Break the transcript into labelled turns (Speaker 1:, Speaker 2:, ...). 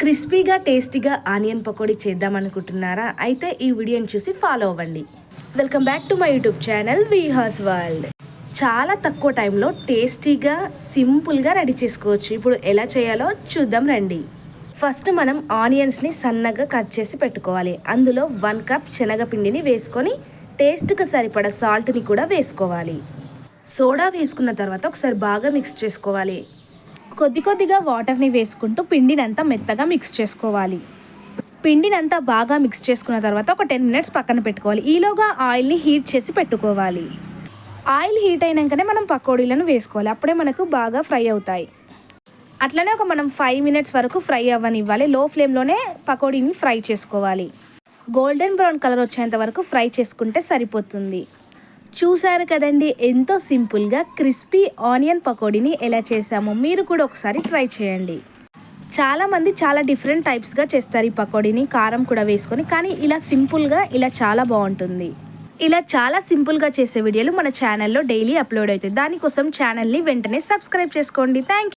Speaker 1: క్రిస్పీగా టేస్టీగా ఆనియన్ పకోడీ చేద్దాం అనుకుంటున్నారా? అయితే ఈ వీడియోని చూసి ఫాలో అవ్వండి. Welcome back to my YouTube channel Vihas world. చాలా తక్కువ టైంలో టేస్టీగా సింపుల్గా రెడీ చేసుకోవచ్చు. ఇప్పుడు ఎలా చేయాలో చూద్దాం రండి. ఫస్ట్ మనం ఆనియన్స్ని సన్నగా కట్ చేసి పెట్టుకోవాలి. అందులో 1 కప్ శనగపిండిని వేసుకొని టేస్ట్కి సరిపడా సాల్ట్ని కూడా వేసుకోవాలి. సోడా వేసుకున్న తర్వాత ఒకసారి బాగా మిక్స్ చేసుకోవాలి. కొద్దిగా వాటర్ని వేసుకుంటూ పిండినంతా మెత్తగా మిక్స్ చేసుకోవాలి. పిండినంతా బాగా మిక్స్ చేసుకున్న తర్వాత ఒక 10 మినిట్స్ పక్కన పెట్టుకోవాలి. ఈలోగా ఆయిల్ని హీట్ చేసి పెట్టుకోవాలి. ఆయిల్ హీట్ అయినాకనే మనం పకోడీలను వేసుకోవాలి. అప్పుడే మనకు బాగా ఫ్రై అవుతాయి. అట్లనే మనం 5 మినిట్స్ వరకు ఫ్రై అవ్వనివ్వాలి. లో ఫ్లేమ్లోనే పకోడీని ఫ్రై చేసుకోవాలి. గోల్డెన్ బ్రౌన్ కలర్ వచ్చేంత వరకు ఫ్రై చేసుకుంటే సరిపోతుంది. చూసారు కదండి, ఎంతో సింపుల్గా క్రిస్పీ ఆనియన్ పకోడీని ఎలా చేసామో మీరు కూడా ఒకసారి ట్రై చేయండి. చాలామంది చాలా డిఫరెంట్ టైప్స్గా చేస్తారు ఈ పకోడీని, కారం కూడా వేసుకొని. కానీ ఇలా సింపుల్గా ఇలా చాలా బాగుంటుంది. ఇలా చాలా సింపుల్గా చేసే వీడియోలు మన ఛానల్లో డైలీ అప్లోడ్ అవుతాయి. దానికోసం ఛానల్ని వెంటనే సబ్స్క్రైబ్ చేసుకోండి. Thank you.